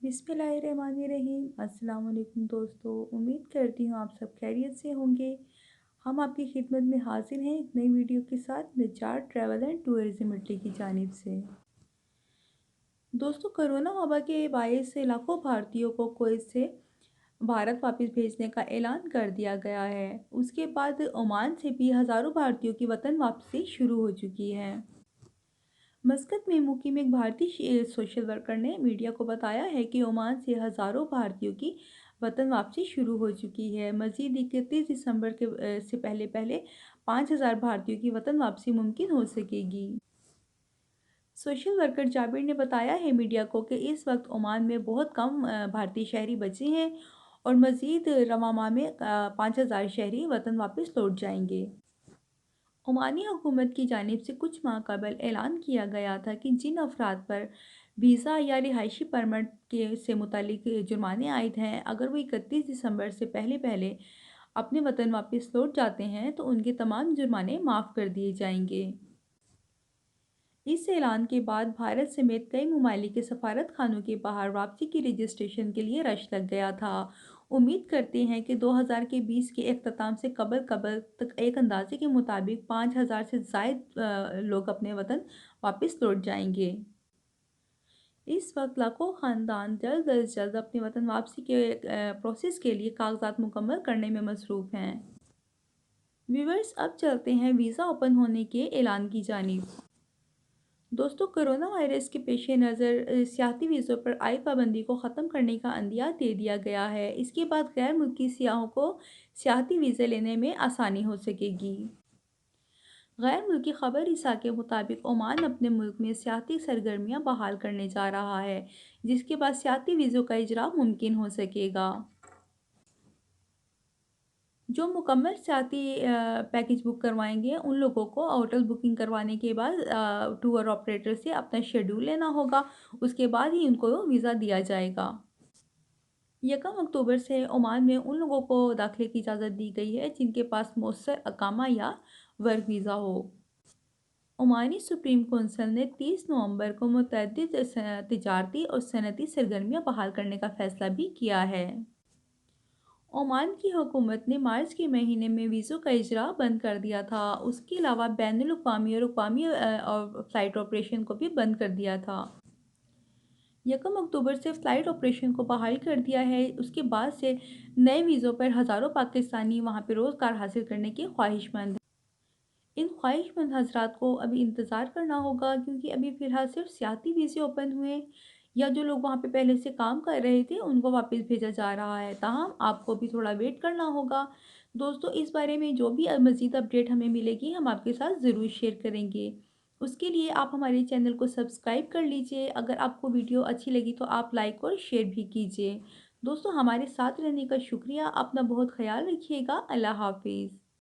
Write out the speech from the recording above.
बिस्मिल्लाहिर्रहमानिर्रहीम। अस्सलाम वालेकुम दोस्तों, उम्मीद करती हूँ आप सब खैरियत से होंगे। हम आपकी खिदमत में हाजिर हैं एक नई वीडियो के साथ निजात ट्रैवल एंड टूरिज़्म इटली की जानिब से। दोस्तों, कोरोना वबा के बायस से लाखों भारतीयों को कुवैत से भारत वापस भेजने का ऐलान कर दिया गया है। उसके बाद ओमान से भी हज़ारों भारतीयों की वतन वापसी शुरू हो चुकी है। मस्कत में मुकीम एक भारतीय सोशल वर्कर ने मीडिया को बताया है कि ओमान से हज़ारों भारतीयों की वतन वापसी शुरू हो चुकी है। मज़ीद 31 दिसंबर से पहले पहले 5,000 भारतीयों की वतन वापसी मुमकिन हो सकेगी। सोशल वर्कर जाबिर ने बताया है मीडिया को कि इस वक्त ओमान में बहुत कम भारतीय शहरी बचे हैं और मज़ीद रवां माह में 5,000 शहरी वतन वापस लौट जाएंगे। ओमानी हुकूमत की जानिब से कुछ माह कबल ऐलान किया गया था कि जिन अफराद पर वीज़ा या रिहायशी परमिट के से मुतालिक जुर्माने आयद हैं, अगर वो 31 दिसंबर से पहले पहले अपने वतन वापस लौट जाते हैं तो उनके तमाम जुर्माने माफ़ कर दिए जाएंगे। इस ऐलान के बाद भारत समेत कई ममालिक के सफारत खानों के बाहर वापसी की रजिस्ट्रेशन के लिए रश लग गया था। उम्मीद करते हैं कि 2020 के अख्ताम से कबल कबल तक एक अंदाजे के मुताबिक 5,000 से ज़ायद लोग अपने वतन वापस लौट जाएंगे। इस वक्त लाखों ख़ानदान जल्द अज जल्द अपने वतन वापसी के प्रोसेस के लिए कागजात मुकम्मल करने में मसरूफ़ हैं। व्यूअर्स, अब चलते हैं वीज़ा ओपन होने के ऐलान की जानिब। दोस्तों, कोरोना वायरस के पेश नज़र सियाहती वीज़ों पर आयद पाबंदी को ख़त्म करने का अंदिया दे दिया गया है। इसके बाद गैर मुल्की सियाहों को सियाहती वीज़े लेने में आसानी हो सकेगी। गैर मुल्की खबर रिसा के मुताबिक ओमान अपने मुल्क में सियाहती सरगर्मियाँ बहाल करने जा रहा है, जिसके बाद सियाहती वीज़ों का इजरा मुमकिन हो सकेगा। जो मुकम्मल सियाहती पैकेज बुक करवाएंगे उन लोगों को होटल बुकिंग करवाने के बाद टूर ऑपरेटर से अपना शेड्यूल लेना होगा। उसके बाद ही उनको वीज़ा दिया जाएगा। 1 अक्टूबर से ओमान में उन लोगों को दाखिले की इजाज़त दी गई है जिनके पास मौसर अकामा या वर्क वीज़ा हो। ओमानी सुप्रीम कौंसिल ने 30 नवंबर को मुतअद्दिद तिजारती और सनती सरगर्मियाँ बहाल करने का फ़ैसला भी किया है। ओमान की हुकूमत ने मार्च के महीने में वीज़ों का इजरा बंद कर दिया था। उसके अलावा बैनुल-अक़वामी और अक़वामी फ़्लाइट ऑपरेशन को भी बंद कर दिया था। 1 अक्टूबर से फ़्लाइट ऑपरेशन को बहाल कर दिया है। उसके बाद से नए वीज़ों पर हज़ारों पाकिस्तानी वहाँ पर रोज़गार हासिल करने के ख्वाहिशमंद हैं। इन ख्वाहिशमंद हज़रात को अभी इंतज़ार करना होगा क्योंकि अभी फ़िलहाल सिर्फ सियाती वीज़े ओपन हुए या जो लोग वहाँ पे पहले से काम कर रहे थे उनको वापस भेजा जा रहा है। ताहम आपको भी थोड़ा वेट करना होगा। दोस्तों, इस बारे में जो भी मज़ीद अपडेट हमें मिलेगी हम आपके साथ ज़रूर शेयर करेंगे। उसके लिए आप हमारे चैनल को सब्सक्राइब कर लीजिए। अगर आपको वीडियो अच्छी लगी तो आप लाइक और शेयर भी कीजिए। दोस्तों, हमारे साथ रहने का शुक्रिया। अपना बहुत ख़याल रखिएगा। अल्लाह हाफ़िज़।